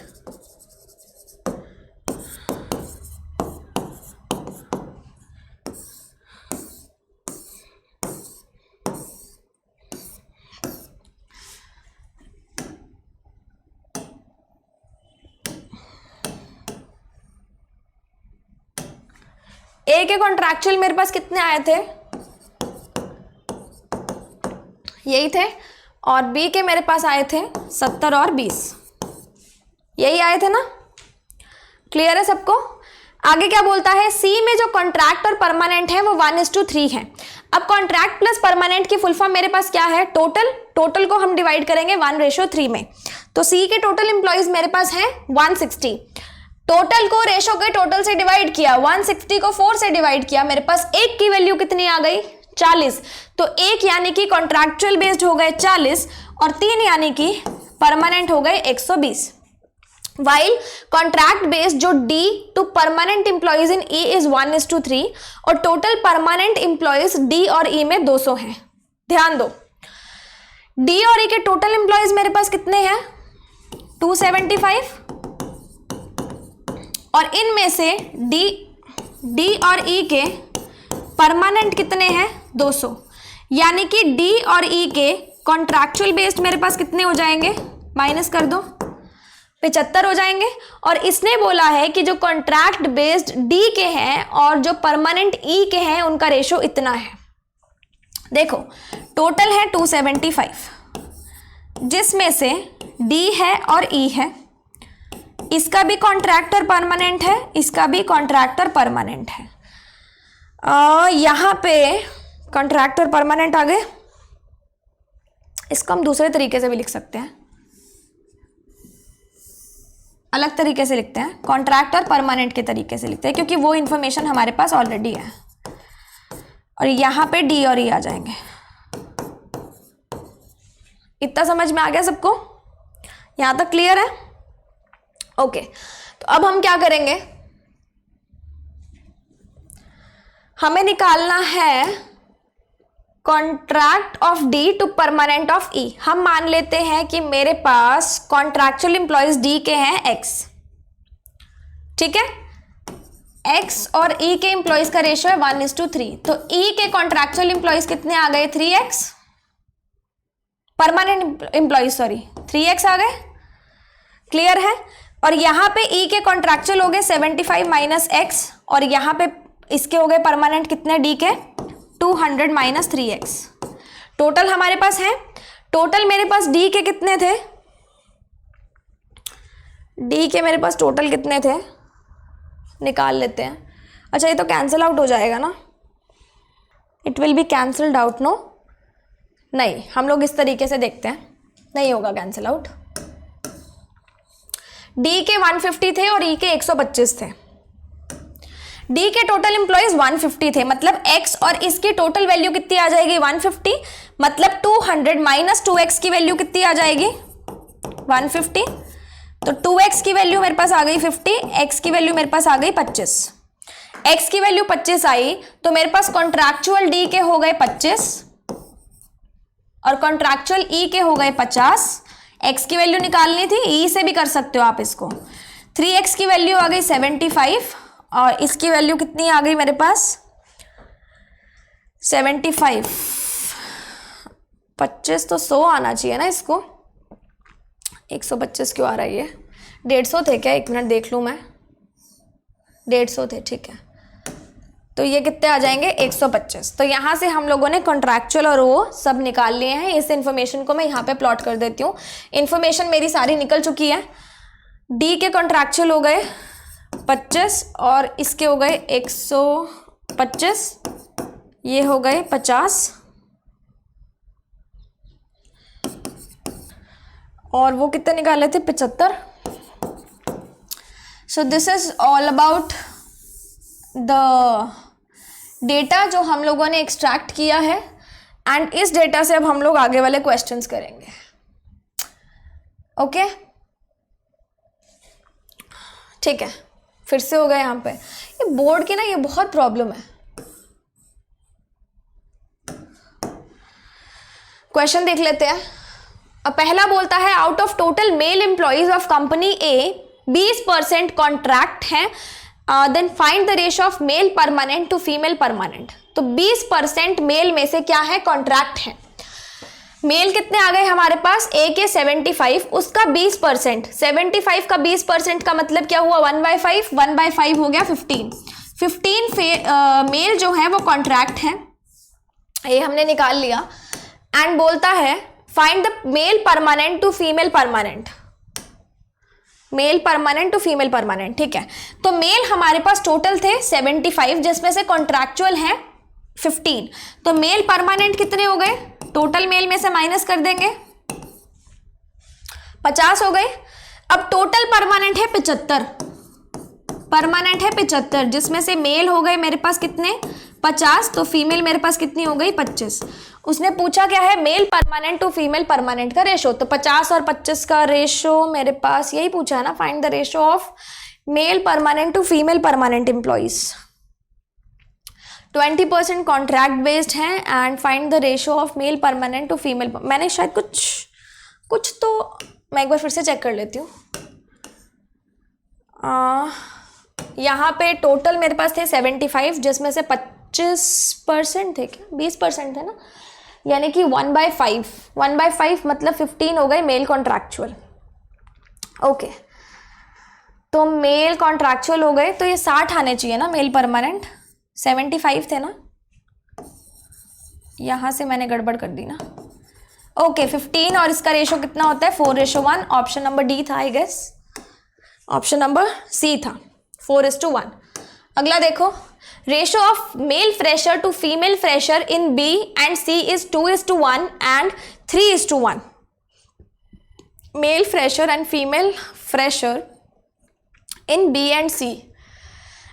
ए के कॉन्ट्रैक्चुअल मेरे पास कितने आए थे, यही थे, और बी के मेरे पास आए थे 70 और 20, यही आए थे ना। क्लियर है सबको। आगे क्या बोलता है, सी में जो कॉन्ट्रैक्ट और परमानेंट है वो 1:3 है। अब कॉन्ट्रैक्ट प्लस परमानेंट की फुल फॉर्म मेरे पास क्या है, टोटल को हम डिवाइड करेंगे 1:3 में। तो सी के टोटल एम्प्लॉइज मेरे पास है 160, टोटल को रेशो के टोटल से डिवाइड किया, 160 को 4 से डिवाइड किया, मेरे पास एक की वैल्यू कितनी आ गई 40। तो एक यानी कि कॉन्ट्रैक्चुअल बेस्ड हो गए 40 और 3 यानी कि परमानेंट हो गए 120। वाइल कॉन्ट्रैक्ट बेस्ड जो D to permanent employees in E is 1:3 और टोटल परमानेंट एम्प्लॉइज डी और ई में 200 हैं। ध्यान दो, डी और ई के टोटल एम्प्लॉइज मेरे पास कितने हैं 275 और इनमें से डी और ई के परमानेंट कितने हैं 200, यानी कि डी और ई के कॉन्ट्रैक्चुअल बेस्ड मेरे पास कितने हो जाएंगे, माइनस कर दो 75 हो जाएंगे। और इसने बोला है कि जो कॉन्ट्रैक्ट बेस्ड डी के हैं और जो परमानेंट ई के हैं उनका रेशो इतना है। देखो टोटल है 275, जिसमें से डी है और ई है, इसका भी कॉन्ट्रैक्टर परमानेंट है, इसका भी कॉन्ट्रैक्टर परमानेंट है। यहां पे कॉन्ट्रैक्टर परमानेंट आ गए। इसको हम दूसरे तरीके से भी लिख सकते हैं, अलग तरीके से लिखते हैं, कॉन्ट्रैक्टर परमानेंट के तरीके से लिखते हैं, क्योंकि वो इंफॉर्मेशन हमारे पास ऑलरेडी है। और यहां पे डी और ई आ जाएंगे। इतना समझ में आ गया सबको, यहां तक क्लियर है। ओके, तो अब हम क्या करेंगे, हमें निकालना है contract of D to permanent of E. हम मान लेते हैं कि मेरे पास कॉन्ट्रैक्चुअल एम्प्लॉयज डी के हैं एक्स, ठीक है, एक्स और ई के एम्प्लॉयज का रेशियो है 1:3। तो ई के कॉन्ट्रैक्चुअल एम्प्लॉयज कितने आ गए 3x, permanent employees sorry 3x आ गए। क्लियर है। और यहां पे ई के कॉन्ट्रैक्चुअल हो गए 75 माइनस एक्स और यहां पे इसके हो गए परमानेंट कितने डी के 200 माइनस 3x। टोटल हमारे पास है, टोटल मेरे पास डी के कितने थे, डी के मेरे पास टोटल कितने थे निकाल लेते हैं। अच्छा ये तो कैंसिल आउट हो जाएगा ना, it will be cancelled out no, नहीं हम लोग इस तरीके से देखते हैं, नहीं होगा कैंसिल आउट। डी के 150 थे और ई के 125 थे। डी के टोटल एम्प्लॉइज 150 थे, मतलब एक्स और इसकी टोटल वैल्यू कितनी आ जाएगी 150, मतलब 200 माइनस 2x की वैल्यू कितनी आ जाएगी 150। तो 2x की वैल्यू मेरे पास आ गई 50, x की वैल्यू मेरे पास आ गई 25। x की वैल्यू 25 आई तो मेरे पास कॉन्ट्रैक्चुअल डी के हो गए 25 और कॉन्ट्रैक्चुअल ई के हो गए 50। x की वैल्यू निकालनी थी, ई से भी कर सकते हो आप इसको। 3x की वैल्यू आ गई 75 और इसकी वैल्यू कितनी आ गई मेरे पास 75। 25 तो 100 आना चाहिए ना इसको, 125 क्यों आ रहा है ये? 150 थे क्या? 1 मिनट देख लूँ मैं, 150 थे, ठीक है। तो ये कितने आ जाएंगे 125। तो यहाँ से हम लोगों ने कॉन्ट्रैक्चुअल और वो सब निकाल लिए हैं। इस इन्फॉर्मेशन को मैं यहाँ पे प्लॉट कर देती हूँ। इन्फॉर्मेशन मेरी सारी निकल चुकी है। डी के कॉन्ट्रैक्चुअल हो गए 25 और इसके हो गए 125, ये हो गए 50 और वो कितने निकाले थे 75। So this is all about the data जो हम लोगों ने एक्सट्रैक्ट किया है एंड इस डेटा से अब हम लोग आगे वाले क्वेश्चंस करेंगे। ओके ठीक है, फिर से हो गया यहाँ पे। ये बोर्ड की ना ये बहुत प्रॉब्लम है। क्वेश्चन देख लेते हैं। अब पहला बोलता है out of total male employees of company A 20% contract हैं, then find the ratio of male permanent to female permanent. तो 20% मेल में से क्या है कॉन्ट्रैक्ट है। मेल कितने आ गए हमारे पास, ए के 75, उसका 20%, 75 का 20% का मतलब क्या हुआ 1/5, 1/5 हो गया 15। 15 मेल जो है वो कॉन्ट्रैक्ट है, ये हमने निकाल लिया। एंड बोलता है find the male permanent to female permanent, male permanent to female permanent, ठीक है। तो मेल हमारे पास टोटल थे 75 जिसमें से कॉन्ट्रैक्चुअल है 15, तो मेल परमानेंट कितने हो गए, टोटल मेल में से माइनस कर देंगे 50 हो गए। अब टोटल परमानेंट है 75, परमानेंट है 75 जिसमें से मेल हो गए मेरे पास कितने 50, तो फीमेल मेरे पास कितनी हो गई 25। उसने पूछा क्या है male permanent to female permanent का रेशो, तो 50 और 25 का रेशो मेरे पास यही पूछा है ना, find the ratio of male permanent to female permanent employees. 20% contract based है and find the ratio of male permanent to female. मैंने शायद कुछ तो मैं एक बार फिर से चेक कर लेती हूँ। यहाँ पे टोटल मेरे पास थे 75 जिसमें से 25% थे क्या, 20% थे ना, यानी कि 1/5, 1/5 मतलब 15 हो गए मेल कॉन्ट्रैक्चुअल। ओके तो मेल कॉन्ट्रैक्चुअल हो गए, तो ये 60 आने चाहिए ना मेल परमानेंट, 75 थे ना, यहाँ से मैंने गड़बड़ कर दी ना। ओके 15 और इसका रेशो कितना होता है 4:1, ऑप्शन नंबर डी था I guess, option number C था 4:1। अगला देखो, ratio of male fresher to female fresher in B and C is 2:1 and 3:1। Male fresher and female fresher in B and C,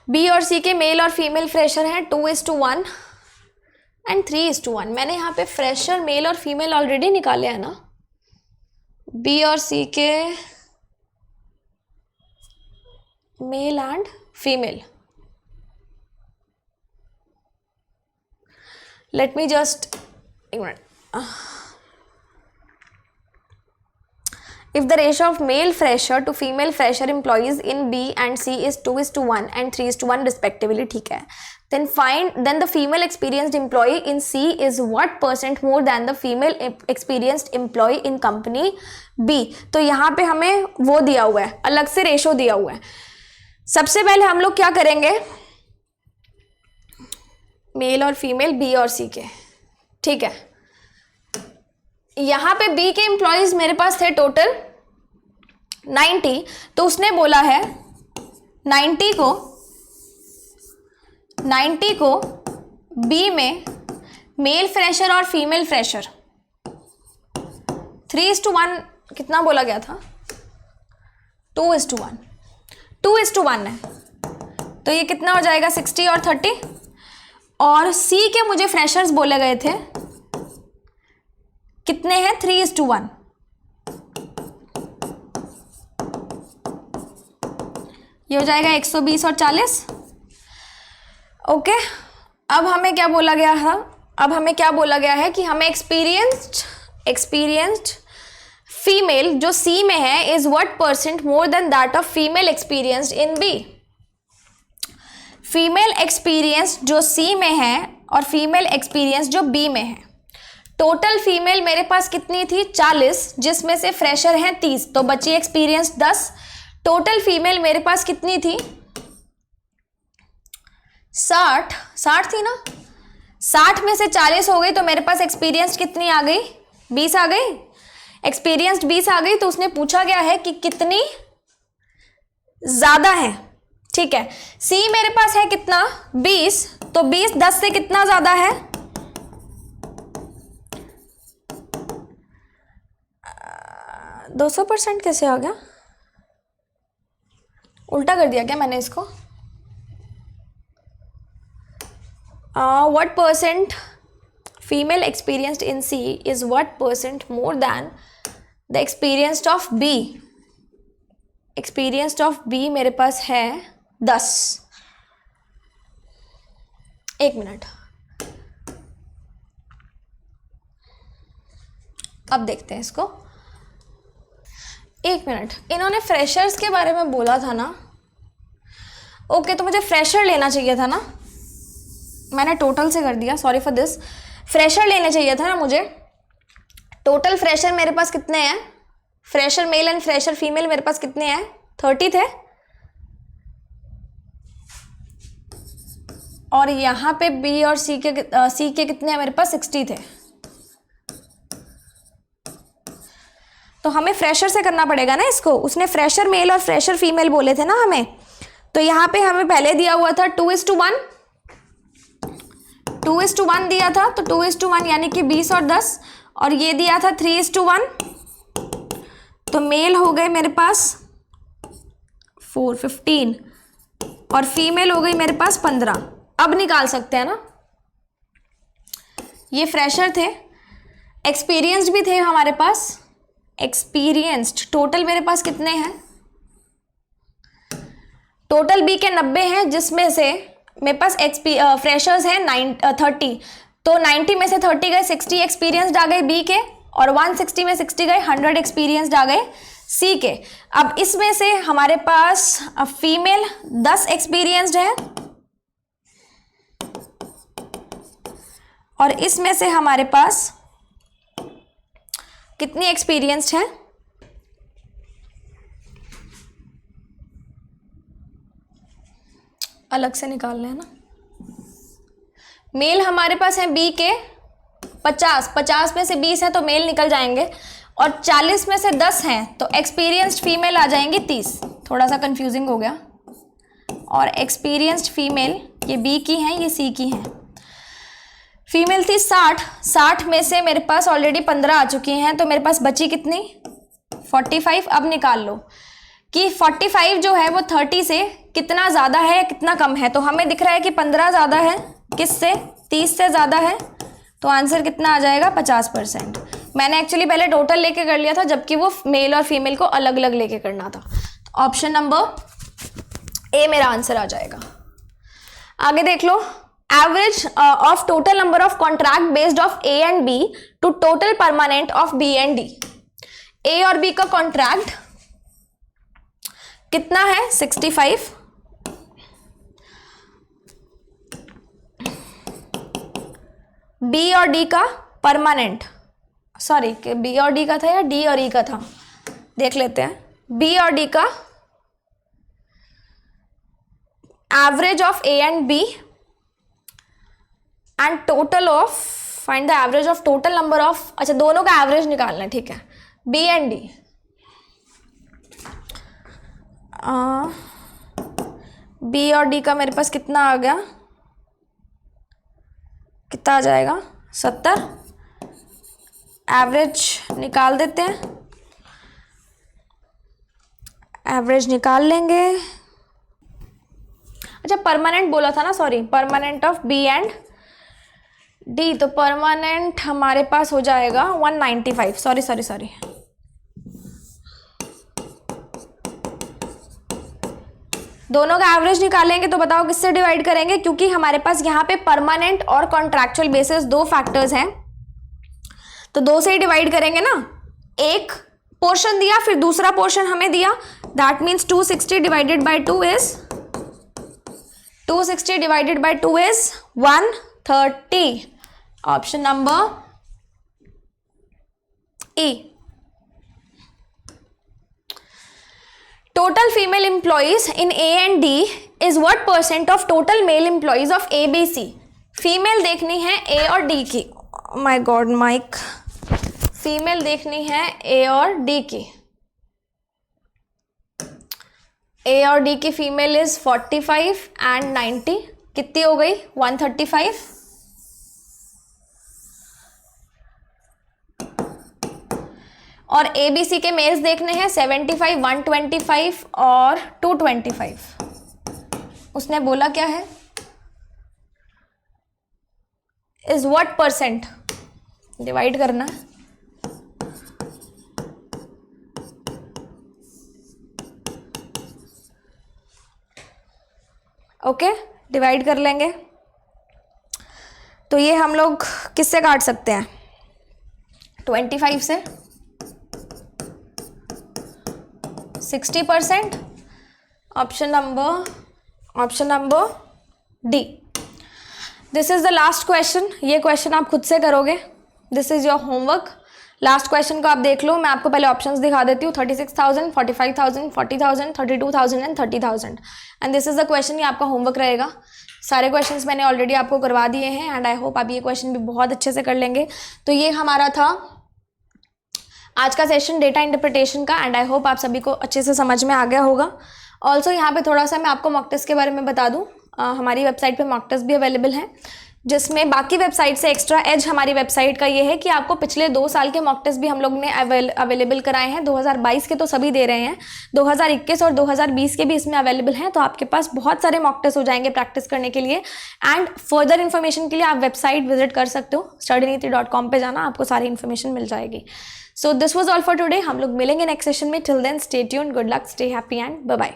B और C के mail और female fresher हैं 2:1 and 3:1। मैंने यहाँ पे फ्रेशर मेल और फीमेल ऑलरेडी निकाले हैं ना, बी और सी के mail and female. Let me just एक minute. If the ratio of male fresher to female fresher employees in B and C is 2:1 and 3:1 respectively, ठीक है, then the female experienced employee in C is what % more than the female experienced employee in company B। तो यहाँ पे हमें वो दिया हुआ है, अलग से रेशो दिया हुआ है। सबसे पहले हम लोग क्या करेंगे, मेल और फीमेल बी और सी के, ठीक है। यहाँ पे बी के एम्प्लॉयज मेरे पास थे टोटल 90, तो उसने बोला है 90 को बी में मेल फ्रेशर और फीमेल फ्रेशर 3:1 कितना बोला गया था 2:1, 2:1 है, तो ये कितना हो जाएगा 60 और 30। और सी के मुझे फ्रेशर्स बोले गए थे कितने हैं 3:1। ये हो जाएगा 120 और 40। ओके, अब हमें क्या बोला गया है, अब हमें क्या बोला गया है कि हमें एक्सपीरियंस्ड फीमेल जो सी में है is what percent more than that of female experienced in B. Female experience जो सी में है और फीमेल एक्सपीरियंस जो बी में है। टोटल फीमेल मेरे पास कितनी थी 40, जिसमें से फ्रेशर हैं 30, तो बची एक्सपीरियंस 10। टोटल फीमेल मेरे पास कितनी थी 60 थी ना, 60 में से 40 हो गई तो मेरे पास एक्सपीरियंस कितनी आ गई 20 आ गई। एक्सपीरियंस्ड 20 आ गई, तो उसने पूछा गया है कि कितनी ज्यादा है। ठीक है, सी मेरे पास है कितना 20, तो 20 10 से कितना ज्यादा है 200%। कैसे आ गया, उल्टा कर दिया क्या मैंने इसको। what percent female experienced in C is what percent more than the experienced of B। experienced of B मेरे पास है 10। एक मिनट, अब देखते हैं इसको। एक मिनट, इन्होंने फ्रेशर्स के बारे में बोला था ना। ओके, तो मुझे फ्रेशर लेना चाहिए था ना, मैंने टोटल से कर दिया, सॉरी फॉर दिस। फ्रेशर लेने चाहिए था ना मुझे। टोटल फ्रेशर मेरे पास कितने हैं, fresher male and fresher female मेरे पास कितने हैं 30 थे, और यहाँ पे बी और सी के कितने हैं मेरे पास 60 थे। तो हमें फ्रेशर से करना पड़ेगा ना इसको। उसने फ्रेशर मेल और फ्रेशर फीमेल बोले थे ना हमें, तो यहाँ पे हमें पहले दिया हुआ था 2:1, 2:1 दिया था, तो 2:1 यानी कि 20 और 10, और ये दिया था 3:1, तो मेल हो गए मेरे पास 15 और फीमेल हो गई मेरे पास 15। अब निकाल सकते हैं ना, ये फ्रेशर थे, एक्सपीरियंस्ड भी थे हमारे पास। एक्सपीरियंस्ड टोटल मेरे पास कितने हैं, टोटल बी के 90 हैं, जिसमें से मेरे पास फ्रेशर्स हैं 30, तो 90 में से 30 गए 60 एक्सपीरियंस्ड आ गए बी के, और 160 में 60 गए 100 एक्सपीरियंस्ड आ गए सी के। अब इसमें से हमारे पास फीमेल 10 एक्सपीरियंस्ड है, और इसमें से हमारे पास कितनी एक्सपीरियंस्ड है, अलग से निकालना है ना। मेल हमारे पास है बी के 50 में से 20 है तो मेल निकल जाएंगे, और 40 में से 10 हैं तो एक्सपीरियंस्ड फीमेल आ जाएंगी 30। थोड़ा सा कंफ्यूजिंग हो गया। और एक्सपीरियंस्ड फीमेल ये बी की हैं, ये सी की हैं। फीमेल थी 60 में से मेरे पास ऑलरेडी 15 आ चुकी हैं, तो मेरे पास बची कितनी 45। अब निकाल लो कि 45 जो है वो 30 से कितना ज़्यादा है कितना कम है। तो हमें दिख रहा है कि 15 ज़्यादा है, किससे 30 से ज़्यादा है, तो आंसर कितना आ जाएगा 50%। मैंने एक्चुअली पहले टोटल लेके कर लिया था, जबकि वो मेल और फीमेल को अलग अलग लेके करना था। तो ऑप्शन नंबर ए मेरा आंसर आ जाएगा। आगे देख लो, average of total number of contract based of A and B to total permanent of B and D. A और बी का कॉन्ट्रैक्ट कितना है 65, बी और डी का परमानेंट, सॉरी बी और डी का था या डी और ई का था, देख लेते हैं। बी और डी का average of A and B and total of, find the average of total number of, अच्छा दोनों का एवरेज निकालना है, ठीक है। बी एंड डी, बी और डी का मेरे पास कितना आ गया, कितना आ जाएगा 70। एवरेज निकाल देते हैं, एवरेज निकाल लेंगे। अच्छा परमानेंट बोला था ना, sorry, permanent of B and D, तो परमानेंट हमारे पास हो जाएगा 195, सॉरी, दोनों का एवरेज निकालेंगे तो बताओ किससे डिवाइड करेंगे, क्योंकि हमारे पास यहाँ पे परमानेंट और कॉन्ट्रैक्चुअल बेसिस दो फैक्टर्स हैं, तो दो से ही डिवाइड करेंगे ना। एक पोर्शन दिया फिर दूसरा पोर्शन हमें दिया, that means 260 divided by 2 is 260 divided by 2 is 130, option number E. Total female employees in A and D is what % of total male employees of A, B, C? Female देखनी है A और D की, my God mic, female देखनी है A और D की। A और D की फीमेल इज 45 एंड 90, कितनी हो गई 135। और ABC के मेल्स देखने हैं 75, 125 और 225। उसने बोला क्या है, इज व्हाट %, डिवाइड करना है। ओके, डिवाइड कर लेंगे। तो ये हम लोग किससे काट सकते हैं, 25 से, 60%, option number D. This is the last question, ये क्वेश्चन आप खुद से करोगे, this is your homework. Last question को आप देख लो, मैं आपको पहले ऑप्शंस दिखा देती हूँ, 36,000, 45,000, 40,000, 32,000 and 30,000, and this is the question, ये आपका होमवर्क रहेगा। सारे क्वेश्चंस मैंने ऑलरेडी आपको करवा दिए हैं एंड आई होप आप ये क्वेश्चन भी बहुत अच्छे से कर लेंगे। तो ये हमारा था आज का सेशन डेटा इंटरप्रिटेशन का, एंड आई होप आप सभी को अच्छे से समझ में आ गया होगा। ऑल्सो यहाँ पे थोड़ा सा मैं आपको मॉक टेस्ट के बारे में बता दूँ, हमारी वेबसाइट पे मॉक टेस्ट भी अवेलेबल है, जिसमें बाकी वेबसाइट से एक्स्ट्रा एज हमारी वेबसाइट का ये है कि आपको पिछले 2 साल के मॉक टेस्ट भी हम लोग ने अवेलेबल कराए हैं। 2022 के तो सभी दे रहे हैं, 2021 और 2020 के भी इसमें अवेलेबल हैं, तो आपके पास बहुत सारे मॉक टेस्ट हो जाएंगे प्रैक्टिस करने के लिए। एंड फर्दर इन्फॉर्मेशन के लिए आप वेबसाइट विजिट कर सकते हो, studyniti.com पे जाना, आपको सारी इन्फॉर्मेशन मिल जाएगी। So this was all for today, हम लोग मिलेंगे नेक्स्ट सेशन में। Till then stay tuned, good luck, stay happy and bye bye.